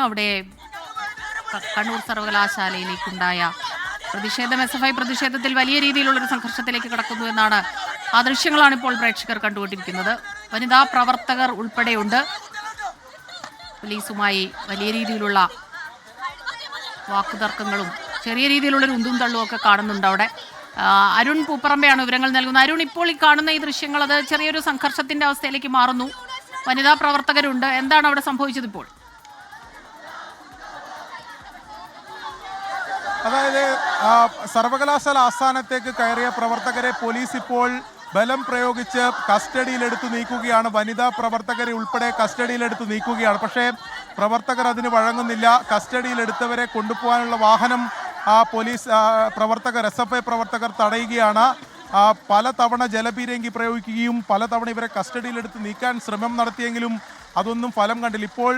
അവിടെ കണ്ണൂർ സർവകലാശാലയിലേക്കുണ്ടായ പ്രതിഷേധം. SFI പ്രതിഷേധത്തിൽ വലിയ രീതിയിലുള്ളൊരു സംഘർഷത്തിലേക്ക് കടക്കുന്നു എന്നാണ് ആ ദൃശ്യങ്ങളാണ് ഇപ്പോൾ പ്രേക്ഷകർ കണ്ടുകൊണ്ടിരിക്കുന്നത്. വനിതാ പ്രവർത്തകർ ഉൾപ്പെടെയുണ്ട്. പോലീസുമായി വലിയ രീതിയിലുള്ള വാക്കുതർക്കങ്ങളും ചെറിയ രീതിയിലുള്ളൊരു ഉന്തും തള്ളും ഒക്കെ കാണുന്നുണ്ട് അവിടെ. അരുൺ പൂപ്പറമ്പയാണ് വിവരങ്ങൾ നൽകുന്നത്. അരുൺ, ഇപ്പോൾ ഈ കാണുന്ന ഈ ദൃശ്യങ്ങൾ അത് ചെറിയൊരു സംഘർഷത്തിന്റെ അവസ്ഥയിലേക്ക് മാറുന്നു. വനിതാ പ്രവർത്തകരുണ്ട്. എന്താണ് അവിടെ സംഭവിച്ചത് ഇപ്പോൾ? അതായത് സർവകലാശാല ആസ്ഥാനത്തേക്ക് കയറിയ പ്രവർത്തകരെ പോലീസ് ഇപ്പോൾ ബലം പ്രയോഗിച്ച് കസ്റ്റഡിയിലെടുത്ത് നീക്കുകയാണ്. വനിതാ പ്രവർത്തകരെ ഉൾപ്പെടെ കസ്റ്റഡിയിലെടുത്ത് നീക്കുകയാണ്. പക്ഷേ പ്രവർത്തകർ അതിന് വഴങ്ങുന്നില്ല. കസ്റ്റഡിയിലെടുത്തവരെ കൊണ്ടുപോകാനുള്ള വാഹനം പോലീസ് പ്രവർത്തകർ SFI പ്രവർത്തകർ തടയുകയാണ്. പലതവണ ജലപീരങ്കി പ്രയോഗിക്കുകയും പലതവണ ഇവരെ കസ്റ്റഡിയിലെടുത്ത് നീക്കാൻ ശ്രമം നടത്തിയെങ്കിലും അതൊന്നും ഫലം കണ്ടില്ല. ഇപ്പോൾ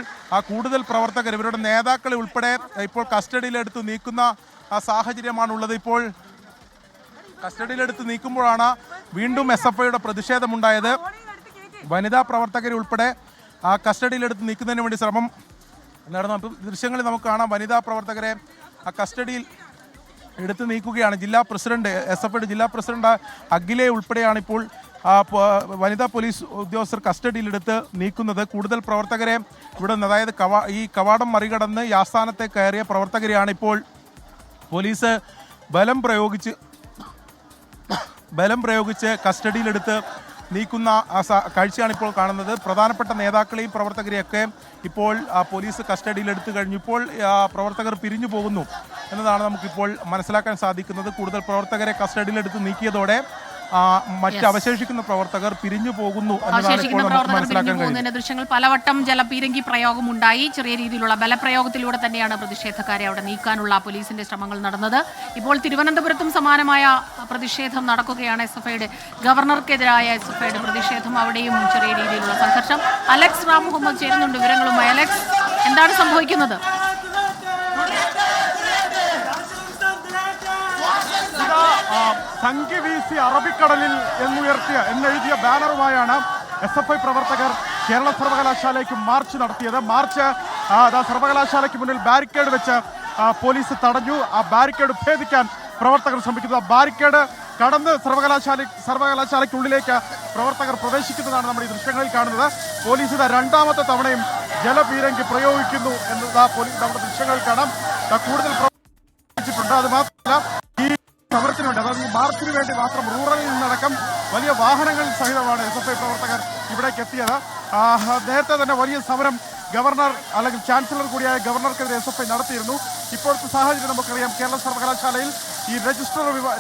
കൂടുതൽ പ്രവർത്തകർ ഇവരുടെ നേതാക്കളെ ഉൾപ്പെടെ ഇപ്പോൾ കസ്റ്റഡിയിലെടുത്ത് നീക്കുന്ന സാഹചര്യമാണുള്ളത്. ഇപ്പോൾ കസ്റ്റഡിയിലെടുത്ത് നീക്കുമ്പോഴാണ് വീണ്ടും SFIയുടെ പ്രതിഷേധമുണ്ടായത്. വനിതാ പ്രവർത്തകരെ ഉൾപ്പെടെ കസ്റ്റഡിയിലെടുത്ത് നീക്കുന്നതിന് വേണ്ടി ശ്രമം നടന്നു. ദൃശ്യങ്ങളിൽ നമുക്ക് കാണാം വനിതാ പ്രവർത്തകരെ കസ്റ്റഡിയിൽ എടുത്ത് നീക്കുകയാണ്. ജില്ലാ പ്രസിഡന്റ്, SFIയുടെ ജില്ലാ പ്രസിഡന്റ് അഖിലെ ഉൾപ്പെടെയാണ് ഇപ്പോൾ വനിതാ പോലീസ് ഉദ്യോഗസ്ഥർ കസ്റ്റഡിയിലെടുത്ത് നീക്കുന്നത്. കൂടുതൽ പ്രവർത്തകരെ ഇവിടെ നിന്ന്, അതായത് ഈ കവാടം മറികടന്ന് ഈ ആസ്ഥാനത്തെ കയറിയ പ്രവർത്തകരെയാണ് ഇപ്പോൾ പോലീസ് ബലം പ്രയോഗിച്ച് കസ്റ്റഡിയിലെടുത്ത് നീക്കുന്ന കാഴ്ചയാണ് ഇപ്പോൾ കാണുന്നത്. പ്രധാനപ്പെട്ട നേതാക്കളെയും പ്രവർത്തകരെയൊക്കെ ഇപ്പോൾ പോലീസ് കസ്റ്റഡിയിലെടുത്ത് കഴിഞ്ഞു. ഇപ്പോൾ പ്രവർത്തകർ പിരിഞ്ഞു പോകുന്നു എന്നതാണ് നമുക്കിപ്പോൾ മനസ്സിലാക്കാൻ സാധിക്കുന്നത്. കൂടുതൽ പ്രവർത്തകരെ കസ്റ്റഡിയിലെടുത്ത് നീക്കിയതോടെ മറ്റ് അവശേഷിക്കുന്ന പ്രവർത്തകർ പിരിഞ്ഞു പോകുന്നു എന്നതാണ് ഇപ്പോൾ നമുക്ക് മനസ്സിലാക്കാൻ കഴിയുന്നത്. ദൃശ്യങ്ങൾ പലവട്ടം ജലപീരങ്കി പ്രയോഗമുണ്ടായി. ചെറിയ രീതിയിലുള്ള ബലപ്രയോഗത്തിലൂടെ തന്നെയാണ് പ്രതിഷേധക്കാരെ അവിടെ നീക്കാനുള്ള പോലീസിന്റെ ശ്രമങ്ങൾ നടന്നത്. ഇപ്പോൾ തിരുവനന്തപുരത്തും സമാനമായ പ്രതിഷേധം നടക്കുകയാണ്. SFIയുടെ ഗവർണർക്കെതിരായ SFIയുടെ പ്രതിഷേധം, അവിടെയും ചെറിയ രീതിയിലുള്ള സംഘർഷം. അലക്സ് റാം മുഹമ്മദ് ചേരുന്നുണ്ട് വിവരങ്ങളുമായി. അലക്സ്, എന്താണ് സംഭവിക്കുന്നത്? സംഖ്യ വീശി അറബിക്കടലിൽ എന്നെഴുതിയ ബാനറുമായാണ് SFI പ്രവർത്തകർ കേരള സർവകലാശാലയ്ക്ക് മാർച്ച് നടത്തിയത്. മാർച്ച് സർവകലാശാലയ്ക്ക് മുന്നിൽ ബാരിക്കേഡ് വെച്ച് പോലീസ് തടഞ്ഞു. ആ ബാരിക്കേഡ് ഭേദിക്കാൻ പ്രവർത്തകർ ശ്രമിക്കുന്നു. ബാരിക്കേഡ് കടന്ന് സർവകലാശാലയ്ക്കുള്ളിലേക്ക് പ്രവർത്തകർ പ്രവേശിക്കുന്നതാണ് നമ്മൾ ഈ ദൃശ്യങ്ങളിൽ കാണുന്നത്. പോലീസിന്റെ രണ്ടാമത്തെ തവണയും ജലപീരങ്കി പ്രയോഗിക്കുന്നു എന്നത് നമ്മുടെ ദൃശ്യങ്ങളിൽ കാണാം. കൂടുതൽ പ്രവർത്തിച്ചിട്ടുണ്ട്. അത് മാത്രമല്ല, ഈ സമരത്തിന് വേണ്ടി, അതായത് മാർച്ചിന് വേണ്ടി മാത്രം റൂറലിൽ നിന്നടക്കം വലിയ വാഹനങ്ങൾ സഹിതമാണ് SFI പ്രവർത്തകർ ഇവിടേക്ക് എത്തിയത്. നേരത്തെ തന്നെ വലിയ സമരം ഗവർണർ അല്ലെങ്കിൽ ചാൻസലർ കൂടിയായ ഗവർണർക്കെതിരെ SFI നടത്തിയിരുന്നു. ഇപ്പോഴത്തെ സാഹചര്യം നമുക്കറിയാം. കേരള സർവകലാശാലയിൽ ഈ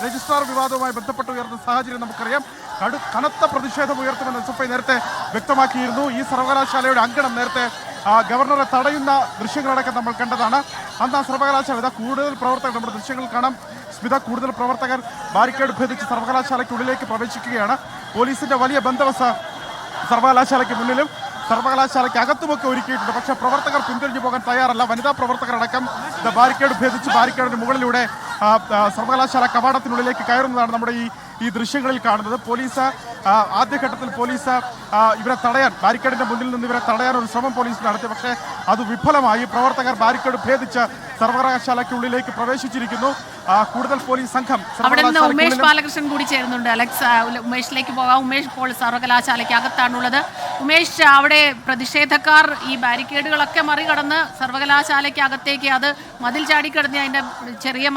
രജിസ്ട്രാർ വിവാദവുമായി ബന്ധപ്പെട്ട് ഉയർന്ന സാഹചര്യം നമുക്കറിയാം. കനത്ത പ്രതിഷേധം ഉയർത്തുമെന്ന് SFI നേരത്തെ വ്യക്തമാക്കിയിരുന്നു. ഈ സർവകലാശാലയുടെ അങ്കണം നേരത്തെ ഗവർണറെ തടയുന്ന ദൃശ്യങ്ങളടക്കം നമ്മൾ കണ്ടതാണ്. അന്ന് ആ സർവകലാശാല കൂടുതൽ പ്രവർത്തകർ നമ്മുടെ ദൃശ്യങ്ങൾ കാണാം. കൂടുതൽ പ്രവർത്തകർ ബാരിക്കേഡ് ഭേദിച്ച് സർവകലാശാലയ്ക്കുള്ളിലേക്ക് പ്രവേശിക്കുകയാണ്. പോലീസിന്റെ വലിയ ബന്ദോബസ്ത് സർവകലാശാലയ്ക്ക് മുന്നിലും സർവകലാശാലയ്ക്ക് അകത്തുമൊക്കെ ഒരുക്കിയിട്ടുണ്ട്. പക്ഷേ പ്രവർത്തകർ പിന്തിരിഞ്ഞു പോകാൻ തയ്യാറല്ല. വനിതാ പ്രവർത്തകരടക്കം ബാരിക്കേഡ് ഭേദിച്ച് ബാരിക്കേഡിന് മുകളിലൂടെ സർവകലാശാല കവാടത്തിനുള്ളിലേക്ക് കയറുന്നതാണ് നമ്മുടെ ഈ ദൃശ്യങ്ങളിൽ കാണുന്നത്. പോലീസ് ആദ്യഘട്ടത്തിൽ ഇവരെ തടയാൻ, ബാരിക്കേഡിന്റെ മുന്നിൽ നിന്ന് ഇവരെ തടയാൻ ഒരു ശ്രമം പോലീസ് നടത്തി. പക്ഷേ അത് വിഫലമായി. പ്രവർത്തകർ ബാരിക്കേഡ് ഭേദിച്ച് സർവകലാശാലയ്ക്കുള്ളിലേക്ക് പ്രവേശിച്ചിരിക്കുന്നു. കൂടുതൽ പോലീസ് സംഘം. അവിടെ നിന്ന് ഉമേഷ് ബാലകൃഷ്ണൻ കൂടി ചേരുന്നുണ്ട്. അലക്സ്, ഉമേഷിലേക്ക് പോകാം. ഉമേഷ് ഇപ്പോൾ സർവകലാശാലയ്ക്ക് അകത്താണുള്ളത്. ഉമേഷ്, അവിടെ പ്രതിഷേധക്കാർ ഈ ബാരിക്കേഡുകളൊക്കെ മറികടന്ന് സർവകലാശാലയ്ക്ക് അകത്തേക്ക്, അത് മതിൽ ചാടിക്കടന്ന് അതിന്റെ ചെറിയ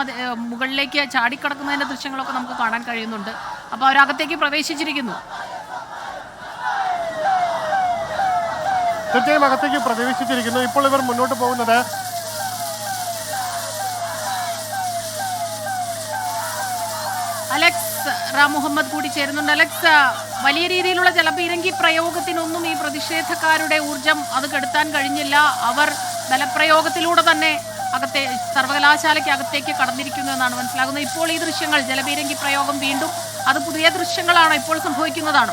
മുകളിലേക്ക് ചാടിക്കടക്കുന്നതിന്റെ ദൃശ്യങ്ങളൊക്കെ നമുക്ക് കാണാൻ കഴിയുന്നുണ്ട്. അപ്പോൾ അവരകത്തേക്ക് പ്രവേശിച്ചിരിക്കുന്നു. തീർച്ചയായും അകത്തേക്ക് പ്രവേശിച്ചിരിക്കുന്നു. ഇപ്പോൾ ഇവർ മുന്നോട്ട് പോകുന്നത് അലക്സ് റാം മുഹമ്മദ് കൂടി ചേരുന്നുണ്ട്. അലക്സ്, വലിയ രീതിയിലുള്ള ജലപീരങ്കി പ്രയോഗത്തിനൊന്നും ഈ പ്രതിഷേധക്കാരുടെ ഊർജം അത് കെടുത്താൻ കഴിഞ്ഞില്ല. അവർ ബലപ്രയോഗത്തിലൂടെ തന്നെ സർവകലാശാലയ്ക്ക് അകത്തേക്ക് കടന്നിരിക്കുന്നു എന്നാണ് മനസ്സിലാകുന്നത്. ഇപ്പോൾ ഈ ദൃശ്യങ്ങൾ, ജലപീരങ്കി പ്രയോഗം വീണ്ടും, അത് പുതിയ ദൃശ്യങ്ങളാണ് ഇപ്പോൾ സംഭവിക്കുന്നതാണ്.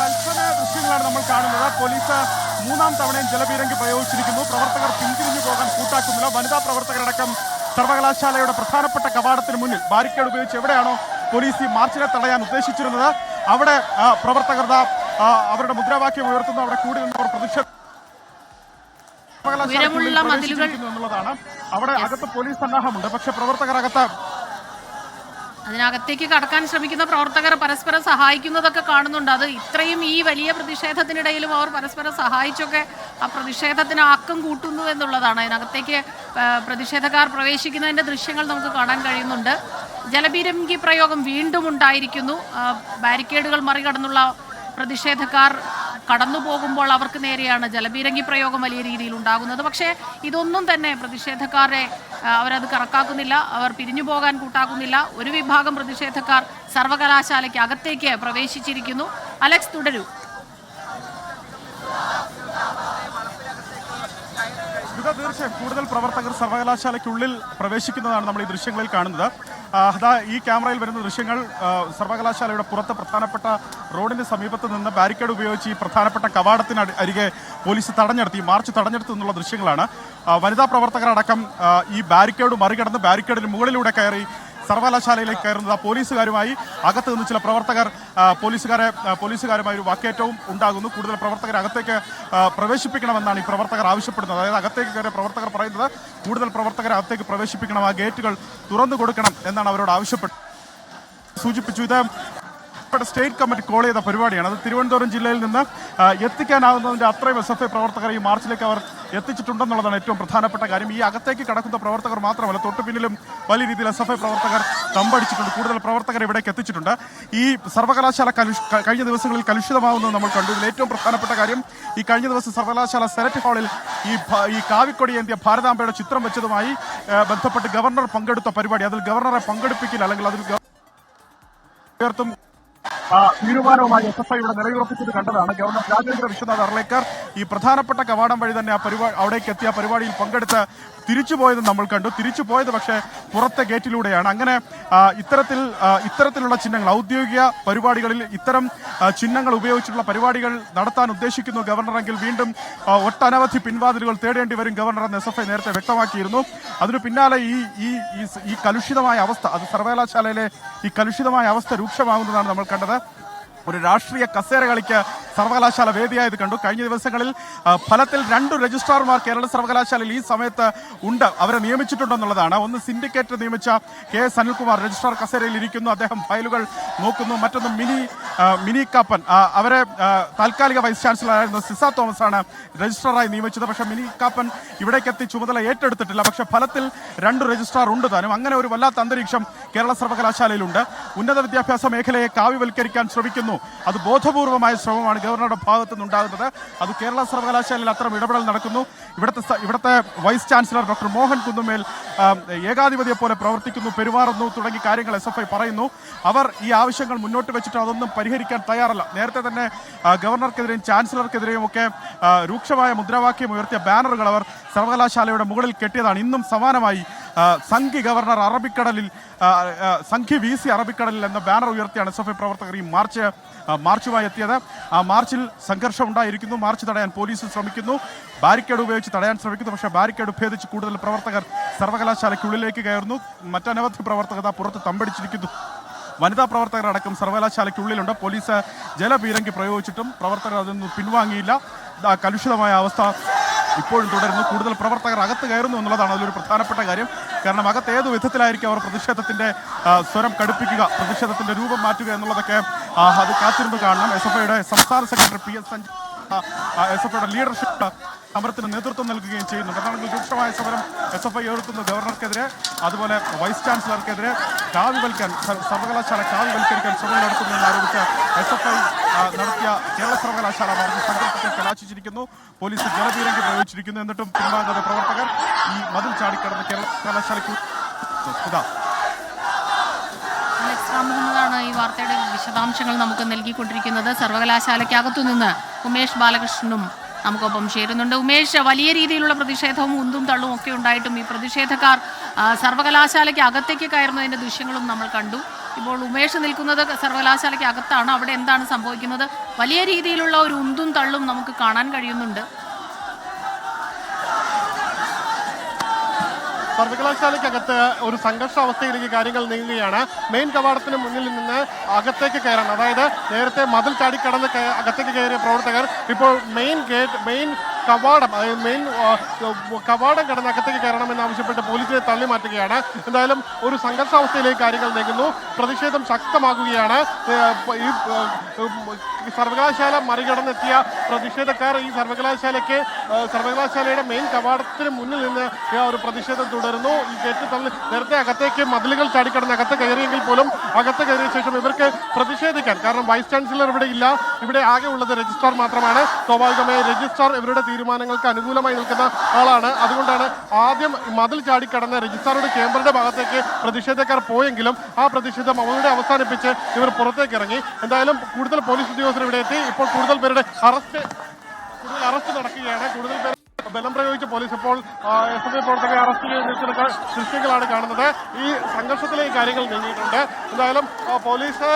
തത്സമയ ദൃശ്യങ്ങളാണ് നമ്മൾ കാണുന്നത്. പോലീസ് മൂന്നാം തവണയും ജലപീരങ്കി പ്രയോഗിച്ചിരിക്കുന്നു. പ്രവർത്തകർ പിന്തിരിഞ്ഞു പോകാൻ കൂട്ടാക്കുന്നില്ല. വനിതാ പ്രവർത്തകരടക്കം സർവകലാശാലയുടെ പ്രധാനപ്പെട്ട കവാടത്തിന് മുന്നിൽ ബാരിക്കേഡ് ഉപയോഗിച്ച് എവിടെയാണോ പോലീസ് ഈ മാർച്ചിനെ തടയാൻ ഉദ്ദേശിച്ചിരുന്നത് അവിടെ പ്രവർത്തകർ അവരുടെ മുദ്രാവാക്യം ഉയർത്തുന്നു. അവിടെ കൂടി നിന്നവർ പ്രതിഷേധ എന്നുള്ളതാണ്. അവിടെ അകത്ത് പോലീസ് സന്നാഹമുണ്ട്. പക്ഷെ പ്രവർത്തകർ അതിനകത്തേക്ക് കടക്കാൻ ശ്രമിക്കുന്ന പ്രവർത്തകർ പരസ്പരം സഹായിക്കുന്നതൊക്കെ കാണുന്നുണ്ട്. അത് ഇത്രയും ഈ വലിയ പ്രതിഷേധത്തിനിടയിലും അവർ പരസ്പരം സഹായിച്ചൊക്കെ ആ പ്രതിഷേധത്തിന് ആക്കം കൂട്ടുന്നു എന്നുള്ളതാണ്. അതിനകത്തേക്ക് പ്രതിഷേധക്കാർ പ്രവേശിക്കുന്നതിൻ്റെ ദൃശ്യങ്ങൾ നമുക്ക് കാണാൻ കഴിയുന്നുണ്ട്. ജലപീരങ്കി പ്രയോഗം വീണ്ടും ഉണ്ടായിരിക്കുന്നു. ബാരിക്കേഡുകൾ മറികടന്നുള്ള പ്രതിഷേധക്കാർ കടന്നു പോകുമ്പോൾ അവർക്ക് നേരെയാണ് ജലപീരങ്കി പ്രയോഗം വലിയ രീതിയിൽ ഉണ്ടാകുന്നത്. പക്ഷേ ഇതൊന്നും തന്നെ പ്രതിഷേധക്കാരെ അവരത് കണക്കാക്കുന്നില്ല, അവർ പിരിഞ്ഞു പോകാൻ കൂട്ടാക്കുന്നില്ല. ഒരു വിഭാഗം പ്രതിഷേധക്കാർ സർവകലാശാലയ്ക്ക് അകത്തേക്ക് പ്രവേശിച്ചിരിക്കുന്നു. അലക്സ്, തുടരൂ. തീർച്ചയായും കൂടുതൽ പ്രവർത്തകർ സർവകലാശാലയ്ക്കുള്ളിൽ പ്രവേശിക്കുന്നതാണ് നമ്മൾ ഈ ദൃശ്യങ്ങളിൽ കാണുന്നത്. അതാ ഈ ക്യാമറയിൽ വരുന്ന ദൃശ്യങ്ങൾ സർവകലാശാലയുടെ പുറത്ത് പ്രധാനപ്പെട്ട റോഡിന് സമീപത്ത് നിന്ന് ബാരിക്കേഡ് ഉപയോഗിച്ച് ഈ പ്രധാനപ്പെട്ട കവാടത്തിന് അരികെ പോലീസ് തടഞ്ഞെടുത്തി, മാർച്ച് തടഞ്ഞെടുത്തു എന്നുള്ള ദൃശ്യങ്ങളാണ്. വനിതാ പ്രവർത്തകരടക്കം ഈ ബാരിക്കേഡ് മറികടന്ന് ബാരിക്കേഡിന് മുകളിലൂടെ കയറി സർവകലാശാലയിലേക്ക് കയറുന്നത്. പോലീസുകാരുമായി അകത്ത് നിന്ന് ചില പ്രവർത്തകർ പോലീസുകാരുമായി ഒരു വാക്കേറ്റവും ഉണ്ടാകുന്നു. കൂടുതൽ പ്രവർത്തകരെ അകത്തേക്ക് പ്രവേശിപ്പിക്കണമെന്നാണ് ഈ പ്രവർത്തകർ ആവശ്യപ്പെടുന്നത്. അതായത് അകത്തേക്ക് കയറിയ പ്രവർത്തകർ പറയുന്നത് കൂടുതൽ പ്രവർത്തകരെ അകത്തേക്ക് പ്രവേശിപ്പിക്കണം, ആ ഗേറ്റുകൾ തുറന്നു കൊടുക്കണം എന്നാണ് അവരോട് സൂചിപ്പിച്ചു. ഇത് സ്റ്റേറ്റ് കമ്മിറ്റി കോൾ ചെയ്ത പരിപാടിയാണ്. അത് തിരുവനന്തപുരം ജില്ലയിൽ നിന്ന് എത്തിക്കാനാകുന്നതിൻ്റെ അത്രയും SFI പ്രവർത്തകർ ഈ മാർച്ചിലേക്ക് അവർ എത്തിച്ചിട്ടുണ്ടെന്നുള്ളതാണ് ഏറ്റവും പ്രധാനപ്പെട്ട കാര്യം. ഈ അകത്തേക്ക് കടക്കുന്ന പ്രവർത്തകർ മാത്രമല്ല, തൊട്ടു പിന്നിലും വലിയ രീതിയിൽ SFI പ്രവർത്തകർ തമ്പടിച്ചിട്ടുണ്ട്. കൂടുതൽ പ്രവർത്തകർ ഇവിടേക്ക് എത്തിച്ചിട്ടുണ്ട്. ഈ സർവകലാശാല കഴിഞ്ഞ ദിവസങ്ങളിൽ കലുഷിതമാവുന്നത് നമ്മൾ കണ്ടു. ഇതിൽ ഏറ്റവും പ്രധാനപ്പെട്ട കാര്യം, ഈ കഴിഞ്ഞ ദിവസം സർവകലാശാല സെനറ്റ് ഹാളിൽ ഈ കാവിക്കൊടി ഏന്തിയ ഭാരതാംബയുടെ ചിത്രം വെച്ചതുമായി ബന്ധപ്പെട്ട് ഗവർണർ പങ്കെടുത്ത പരിപാടി, അതിൽ ഗവർണറെ പങ്കെടുപ്പിക്കില്ല അല്ലെങ്കിൽ അതിൽ ഉയർത്തും തീരുമാനവുമായി SFI ഇവിടെ നിലയുറപ്പിച്ചത് കണ്ടതാണ്. ഗവർണർ രാജേന്ദ്ര വിശ്വനാഥ് അർലേക്കർ ഈ പ്രധാനപ്പെട്ട കവാടം വഴി തന്നെ അവിടേക്ക് എത്തിയ പരിപാടിയിൽ പങ്കെടുത്ത് തിരിച്ചുപോയത് നമ്മൾ കണ്ടു. തിരിച്ചുപോയത് പക്ഷേ പുറത്തെ ഗേറ്റിലൂടെയാണ്. അങ്ങനെ ഇത്തരത്തിലുള്ള ചിഹ്നങ്ങൾ, ഔദ്യോഗിക പരിപാടികളിൽ ഇത്തരം ചിഹ്നങ്ങൾ ഉപയോഗിച്ചിട്ടുള്ള പരിപാടികൾ നടത്താൻ ഉദ്ദേശിക്കുന്നു ഗവർണറെങ്കിൽ വീണ്ടും ഒട്ടനവധി പിൻവാതിലുകൾ തേടേണ്ടി വരും ഗവർണർ എന്ന് SFI നേരത്തെ വ്യക്തമാക്കിയിരുന്നു. അതിനു പിന്നാലെ ഈ കലുഷിതമായ അവസ്ഥ, അത് സർവകലാശാലയിലെ ഈ കലുഷിതമായ അവസ്ഥ രൂക്ഷമാകുന്നതാണ് നമ്മൾ കണ്ടത്. ഒരു രാഷ്ട്രീയ കസേര കളിക്ക് സർവകലാശാല വേദിയായത് കണ്ടു. കഴിഞ്ഞ ദിവസങ്ങളിൽ ഫലത്തിൽ 2 രജിസ്ട്രാർമാർ കേരള സർവകലാശാലയിൽ ഈ സമയത്ത് ഉണ്ട്, അവരെ നിയമിച്ചിട്ടുണ്ടെന്നുള്ളതാണ്. ഒന്ന് സിൻഡിക്കേറ്റ് നിയമിച്ച KS അനിൽകുമാർ രജിസ്ട്രാർ കസേരയിൽ ഇരിക്കുന്നു, അദ്ദേഹം ഫയലുകൾ നോക്കുന്നു. മറ്റൊന്ന് മിനി കാപ്പൻ, അവരെ താൽക്കാലിക വൈസ് ചാൻസലറായിരുന്ന സിസ തോമസ് ആണ് രജിസ്ട്രാറായി നിയമിച്ചത്. പക്ഷേ മിനി കാപ്പൻ ഇവിടേക്കെത്തി ചുമതല ഏറ്റെടുത്തിട്ടില്ല. പക്ഷേ ഫലത്തിൽ 2 രജിസ്ട്രാർ ഉണ്ട് താനും. അങ്ങനെ ഒരു വല്ലാത്ത അന്തരീക്ഷം കേരള സർവകലാശാലയിലുണ്ട്. ഉന്നത വിദ്യാഭ്യാസ മേഖലയെ കാവ്യവൽക്കരിക്കാൻ ശ്രമിക്കുന്നു. അത് ബോധപൂർവമായ ശ്രമമാണ് ഗവർണറുടെ ഭാഗത്തു നിന്നുണ്ടാകുന്നത്. അത് കേരള സർവകലാശാലയിൽ അത്തരം ഇടപെടൽ നടക്കുന്നു. ഇവിടുത്തെ വൈസ് ചാൻസലർ ഡോക്ടർ മോഹൻ കുന്നുമേൽ ഏകാധിപതിയെ പോലെ പ്രവർത്തിക്കുന്നു, പെരുമാറുന്നു തുടങ്ങിയ കാര്യങ്ങൾ SFI പറയുന്നു. അവർ ഈ ആവശ്യങ്ങൾ മുന്നോട്ട് വെച്ചിട്ട് അതൊന്നും പരിഹരിക്കാൻ തയ്യാറല്ല. നേരത്തെ തന്നെ ഗവർണർക്കെതിരെയും ചാൻസലർക്കെതിരെയും ഒക്കെ രൂക്ഷമായ മുദ്രാവാക്യം ഉയർത്തിയ ബാനറുകൾ അവർ സർവകലാശാലയുടെ മുകളിൽ കെട്ടിയതാണ്. ഇന്നും സമാനമായി സംഘി ഗവർണർ അറബിക്കടലിൽ, സംഘി VC അറബിക്കടലിൽ എന്ന ബാനർ ഉയർത്തിയാണ് SFI പ്രവർത്തകർ ഈ മാർച്ചുമായി എത്തിയത്. ആ മാർച്ചിൽ സംഘർഷം ഉണ്ടായിരിക്കുന്നു. മാർച്ച് തടയാൻ പോലീസ് ശ്രമിക്കുന്നു, ബാരിക്കേഡ് ഉപയോഗിച്ച് തടയാൻ ശ്രമിക്കുന്നു. പക്ഷേ ബാരിക്കേഡ് ഭേദിച്ച് കൂടുതൽ പ്രവർത്തകർ സർവകലാശാലയ്ക്കുള്ളിലേക്ക് കയറുന്നു. മറ്റനവധി പ്രവർത്തകർ പുറത്ത് തമ്പടിച്ചിരിക്കുന്നു. വനിതാ പ്രവർത്തകരടക്കം സർവകലാശാലയ്ക്കുള്ളിലുണ്ട്. പോലീസ് ജലപീരങ്കി പ്രയോഗിച്ചിട്ടും പ്രവർത്തകർ അതൊന്നും പിൻവാങ്ങിയില്ല. കലുഷിതമായ അവസ്ഥ ഇപ്പോഴും തുടരുന്നു. കൂടുതൽ പ്രവർത്തകർ അകത്ത് കയറുന്നു എന്നുള്ളതാണ് അതിലൊരു പ്രധാനപ്പെട്ട കാര്യം. കാരണം അകത്ത് ഏതു വിധത്തിലായിരിക്കും അവർ പ്രതിഷേധത്തിന്റെ സ്വരം കടുപ്പിക്കുക, പ്രതിഷേധത്തിന്റെ രൂപം മാറ്റുക എന്നുള്ളതൊക്കെ അത് കാത്തിരുന്ന് കാണണം. SFIയുടെ സംസ്ഥാന സെക്രട്ടറി PS സഞ്ജയ് SFIയുടെ ലീഡർഷിപ്പ് സമരത്തിന് നേതൃത്വം നൽകുകയും ചെയ്യുന്നു. കർണാടകയിൽ രൂക്ഷമായ സമരം SFI ഉയർത്തുന്നു ഗവർണർക്കെതിരെ, അതുപോലെ വൈസ് ചാൻസലർക്കെതിരെ. സർവകലാശാല കാവ്യവൽക്കരിക്കാൻ ശ്രമം നടത്തുന്നതെന്ന് ആരോപിച്ച് SFI നടത്തിയ കേരള സർവകലാശാല സംഘർഷത്തെ കലാശിച്ചിരിക്കുന്നു. പോലീസ് ജലപീരങ്കി പ്രയോഗിച്ചിരിക്കുന്നു. എന്നിട്ടും പിൻവാങ്ങാതെ പ്രവർത്തകർ ഈ മതിൽ ചാടിക്കടന്ന് കേരള സർവകലാശാലയ്ക്ക് മുഹമ്മദാണ് ഈ വാർത്തയുടെ വിശദാംശങ്ങൾ നമുക്ക് നൽകിക്കൊണ്ടിരിക്കുന്നത്. സർവകലാശാലയ്ക്കകത്തുനിന്ന് ഉമേഷ് ബാലകൃഷ്ണനും നമുക്കൊപ്പം ചേരുന്നുണ്ട്. ഉമേഷ്, വലിയ രീതിയിലുള്ള പ്രതിഷേധവും ഉന്തും തള്ളും ഒക്കെ ഉണ്ടായിട്ടും ഈ പ്രതിഷേധക്കാർ സർവകലാശാലയ്ക്ക് അകത്തേക്ക് കയറുന്നതിൻ്റെ ദൃശ്യങ്ങളും നമ്മൾ കണ്ടു. ഇപ്പോൾ ഉമേഷ് നിൽക്കുന്നത് സർവകലാശാലയ്ക്ക് അകത്താണ്. അവിടെ എന്താണ് സംഭവിക്കുന്നത്? വലിയ രീതിയിലുള്ള ഒരു ഉന്തും തള്ളും നമുക്ക് കാണാൻ കഴിയുന്നുണ്ട്. സർവകലാശാലയ്ക്കകത്ത് ഒരു സംഘർഷാവസ്ഥയിലേക്ക് കാര്യങ്ങൾ നീങ്ങുകയാണ്. മെയിൻ കവാടത്തിന് മുന്നിൽ നിന്ന് അകത്തേക്ക് കയറാൻ, അതായത് നേരത്തെ മതിൽ ചാടിക്കടന്ന് അകത്തേക്ക് കയറിയ പ്രവർത്തകർ ഇപ്പോൾ മെയിൻ കവാടം, അതായത് മെയിൻ കവാടം കടന്ന് അകത്തേക്ക് കയറണമെന്ന് ആവശ്യപ്പെട്ട് പോലീസിനെ തള്ളി മാറ്റുകയാണ്. എന്തായാലും ഒരു സംഘർഷാവസ്ഥയിലേക്ക് കാര്യങ്ങൾ നീങ്ങുന്നു. പ്രതിഷേധം ശക്തമാകുകയാണ്. ഈ സർവകലാശാല മറികടന്നെത്തിയ പ്രതിഷേധക്കാർ ഈ സർവകലാശാലയുടെ മെയിൻ കവാടത്തിന് മുന്നിൽ നിന്ന് ഒരു പ്രതിഷേധം തുടരുന്നു. ഈ ഗേറ്റ് തള്ളി നേരത്തെ അകത്തേക്ക് മതിലുകൾ ചാടിക്കടന്ന് അകത്ത് കയറിയെങ്കിൽ പോലും അകത്ത് കയറിയ ശേഷം ഇവർക്ക് പ്രതിഷേധിക്കാൻ, കാരണം വൈസ് ചാൻസലർ ഇവിടെ ഇല്ല, ഇവിടെ ആകെ ഉള്ളത് രജിസ്ട്രാർ മാത്രമാണ്. സ്വാഭാവികമായി രജിസ്ട്രാർ ഇവരുടെ തീരുമാനങ്ങൾക്ക് അനുകൂലമായി നിൽക്കുന്ന ആളാണ്. അതുകൊണ്ടാണ് ആദ്യം മതിൽ ചാടിക്കടന്ന് രജിസ്ട്രാറുടെ ചേംബറിന്റെ ഭാഗത്തേക്ക് പ്രതിഷേധക്കാർ പോയെങ്കിലും ആ പ്രതിഷേധം അവരുടെ അവസാനിപ്പിച്ച് ഇവർ പുറത്തേക്ക് ഇറങ്ങി. എന്തായാലും കൂടുതൽ പോലീസ് ഉദ്യോഗസ്ഥർ ഇവിടെ എത്തി. ഇപ്പോൾ കൂടുതൽ പേരുടെ അറസ്റ്റ് നടക്കുകയാണ്. കൂടുതൽ പേർ ബലം പ്രയോഗിച്ച പോലീസ് ഇപ്പോൾ SFI പ്രവർത്തകരെ അറസ്റ്റ് ചെയ്ത് നിൽക്കുന്ന ദൃശ്യങ്ങളാണ് കാണുന്നത്. ഈ സംഘർഷത്തിലേക്ക് കാര്യങ്ങൾ നീങ്ങിയിട്ടുണ്ട്. എന്തായാലും പോലീസും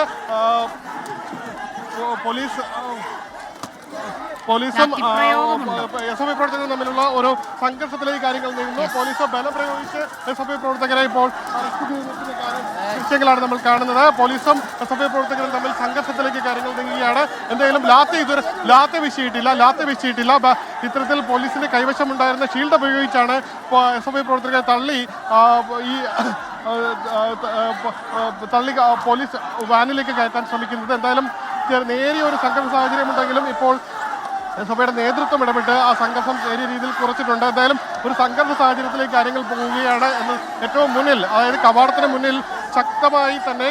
SFI പ്രവർത്തകരും തമ്മിലുള്ള ഒരു സംഘർഷത്തിലേക്ക് കാര്യങ്ങൾ നീങ്ങുന്നു. പോലീസ് ബലം പ്രയോഗിച്ച് SFI പ്രവർത്തകരെ ഇപ്പോൾ അറസ്റ്റ് ചെയ്ത് നിൽക്കുന്ന ദൃശ്യങ്ങളാണ് നമ്മൾ കാണുന്നത്. പോലീസും SFI പ്രവർത്തകരും തമ്മിൽ സംഘർഷത്തിലേക്ക് കാര്യങ്ങൾ നീങ്ങുകയാണ്. എന്തായാലും ലാത്തി വീശിയിട്ടില്ല. ഇത്തരത്തിൽ പോലീസിന്റെ കൈവശമുണ്ടായിരുന്ന ഷീൽഡ് ഉപയോഗിച്ചാണ് SFI പ്രവർത്തകരെ തള്ളി പോലീസ് വാനിലേക്ക് കയറ്റാൻ ശ്രമിക്കുന്നത്. എന്തായാലും നേരിയ ഒരു സംഘർഷ സാഹചര്യമുണ്ടെങ്കിലും ഇപ്പോൾ സഭയുടെ നേതൃത്വം ഇടപെട്ട് ആ സംഘർഷം ചെറിയ രീതിയിൽ കുറച്ചിട്ടുണ്ട്. എന്തായാലും ഒരു സംഘർഷ സാഹചര്യത്തിലേക്ക് കാര്യങ്ങൾ പോവുകയാണ് എന്ന് ഏറ്റവും മുന്നിൽ, അതായത് കവാടത്തിന് മുന്നിൽ ശക്തമായി തന്നെ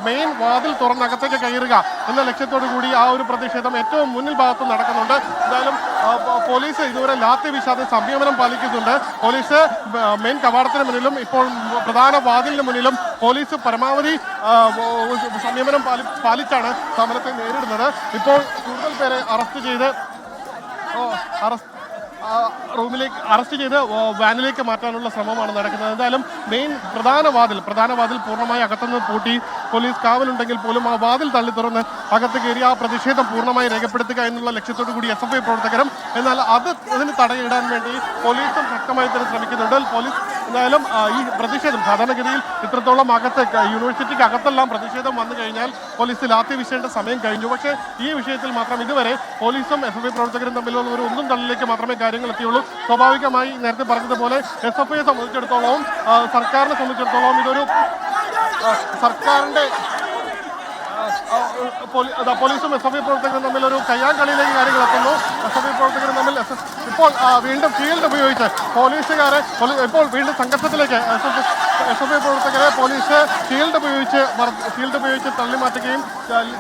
മെയിൻ വാതിൽ തുറന്നകത്തേക്ക് കയറുക എന്ന ലക്ഷ്യത്തോടു കൂടി ആ ഒരു പ്രതിഷേധം ഏറ്റവും മുന്നിൽ ഭാഗത്ത് നടക്കുന്നുണ്ട്. എന്തായാലും പോലീസ് ഇതുവരെ ലാത്തി വീശാതെ സംയമനം പാലിക്കുന്നുണ്ട്. പോലീസ് മെയിൻ കവാടത്തിന് മുന്നിലും ഇപ്പോൾ പ്രധാന വാതിലിന് മുന്നിലും പോലീസ് പരമാവധി സംയമനം പാലിച്ചാണ് സമരത്തെ നേരിടുന്നത്. ഇപ്പോൾ കൂടുതൽ പേരെ അറസ്റ്റ് ചെയ്ത് വാനിലേക്ക് മാറ്റാനുള്ള ശ്രമമാണ് നടക്കുന്നത്. എന്തായാലും പ്രധാന വാതിൽ പൂർണ്ണമായി അകത്തുനിന്ന് പൂട്ടി പോലീസ് കാവലുണ്ടെങ്കിൽ പോലും ആ വാതിൽ തള്ളി തുറന്ന് അകത്ത് കയറി ആ പ്രതിഷേധം പൂർണ്ണമായി രേഖപ്പെടുത്തുക എന്നുള്ള ലക്ഷ്യത്തോടു കൂടി SFI പ്രവർത്തകരും, എന്നാൽ അതിന് തടയിടാൻ വേണ്ടി പോലീസും ശക്തമായി തന്നെ ശ്രമിക്കുന്നുണ്ട്. പോലീസ് എന്തായാലും ഈ പ്രതിഷേധം സാധാരണഗതിയിൽ ഇത്രത്തോളം യൂണിവേഴ്സിറ്റിക്ക് അകത്തെല്ലാം പ്രതിഷേധം വന്നു കഴിഞ്ഞാൽ പോലീസ് ലാത്തി വീശേണ്ട സമയം കഴിഞ്ഞു. പക്ഷേ ഈ വിഷയത്തിൽ മാത്രം ഇതുവരെ പോലീസും SFI പ്രവർത്തകരും തമ്മിലുള്ള ഒരു ഒന്നും തള്ളിലേക്ക് മാത്രമേ കാര്യങ്ങൾ എത്തിയുള്ളൂ. സ്വാഭാവികമായി നേരത്തെ പറഞ്ഞതുപോലെ SFIയെ സംബന്ധിച്ചിടത്തോളം, സർക്കാരിനെ സംബന്ധിച്ചിടത്തോളം ഇതൊരു സർക്കാരിന്റെ പോലീസും SFI പ്രവർത്തകരും തമ്മിൽ ഒരു കയ്യാങ്കളിയിലേക്ക് കാര്യങ്ങൾ എത്തുന്നു. SFI പ്രവർത്തകരും തമ്മിൽ ഇപ്പോൾ വീണ്ടും ഷീൽഡ് ഉപയോഗിച്ച് പോലീസുകാരെ ഇപ്പോൾ വീണ്ടും സംഘർഷത്തിലേക്ക് SFI പ്രവർത്തകരെ പോലീസ് ഷീൽഡ് ഉപയോഗിച്ച് തള്ളിമാറ്റുകയും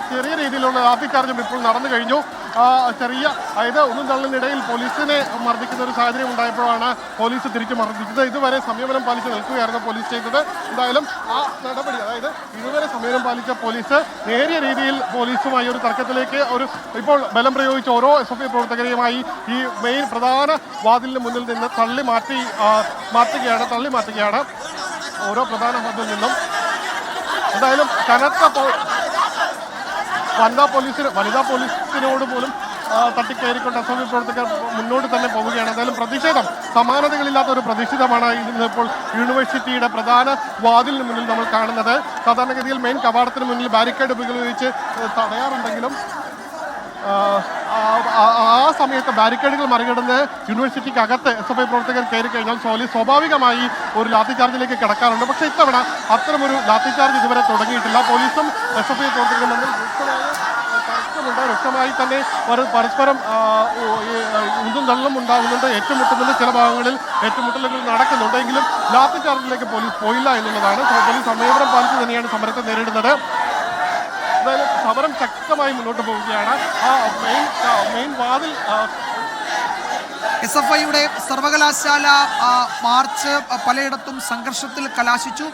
ചെറിയ രീതിയിലുള്ള ലാത്തിചാർജും ഇപ്പോൾ നടന്നു കഴിഞ്ഞു. അതായത് ഒന്നും തള്ളിനിടയിൽ പോലീസിനെ മർദ്ദിക്കുന്ന ഒരു സാഹചര്യം ഉണ്ടായപ്പോഴാണ് പോലീസ് തിരിച്ചു മർദ്ദിച്ചത്. ഇതുവരെ സംയമനം പാലിച്ച് നിൽക്കുകയായിരുന്നു പോലീസ് ചെയ്തത്. എന്തായാലും ആ നടപടി, അതായത് ഇതുവരെ സംയമനം പാലിച്ച പോലീസ് നേരിയ രീതിയിൽ പോലീസുമായി ഒരു തർക്കത്തിലേക്ക് ഇപ്പോൾ ബലം പ്രയോഗിച്ച് ഓരോ SFI പ്രവർത്തകരെയുമായി ഈ മെയിൻ പ്രധാന വാതിലിന് മുന്നിൽ നിന്ന് തള്ളി മാറ്റുകയാണ് ഓരോ പ്രധാന വാതിലിൽ നിന്നും. എന്തായാലും കനത്ത വനിതാ പോലീസിനോട് പോലും തട്ടിക്കയറിക്കൊണ്ട് SFI പ്രവർത്തകർ മുന്നോട്ട് തന്നെ പോവുകയാണ്. എന്തായാലും പ്രതിഷേധം സമാനതകളില്ലാത്ത ഒരു പ്രതിഷേധമാണ് ഇന്നിപ്പോൾ യൂണിവേഴ്സിറ്റിയുടെ പ്രധാന വാതിലിന് മുന്നിൽ നമ്മൾ കാണുന്നത്. സാധാരണഗതിയിൽ മെയിൻ കവാടത്തിന് മുന്നിൽ ബാരിക്കേഡ് ഉപയോഗിച്ച് തടയാറുണ്ടെങ്കിലും ആ സമയത്ത് ബാരിക്കേഡുകൾ മറികടന്ന് യൂണിവേഴ്സിറ്റിക്ക് അകത്ത് SFI പ്രവർത്തകർ കയറി കഴിഞ്ഞാൽ സ്വാഭാവികമായി ഒരു ലാത്തിചാർജിലേക്ക് കിടക്കാറുണ്ട്. പക്ഷേ ഇത്തവണ അത്തരമൊരു ലാത്തിചാർജ് ഇതുവരെ തുടങ്ങിയിട്ടില്ല. പോലീസും SFI പ്രവർത്തകരും തമ്മിൽ വ്യക്തമായി തന്നെ പരസ്പരം ഇതും തള്ളും ഉണ്ടാകുന്നുണ്ട്, ഏറ്റുമുട്ടുന്നുണ്ട്. ചില ഭാഗങ്ങളിൽ ഏറ്റുമുട്ടലുകൾ നടക്കുന്നുണ്ട്. എങ്കിലും ലാത്തിചാർജിലേക്ക് പോലീസ് പോയില്ല എന്നുള്ളതാണ്. പോലീസ് സംയമനം പാലിച്ച് തന്നെയാണ് സമരത്തെ നേരിടുന്നത്. എന്തായാലും സമരം ശക്തമായി മുന്നോട്ട് പോവുകയാണ്. ആ മെയിൻ വാതിൽ SFIയുടെ സർവകലാശാല മാർച്ച് പലയിടത്തും സംഘർഷത്തിൽ കലാശിച്ചു.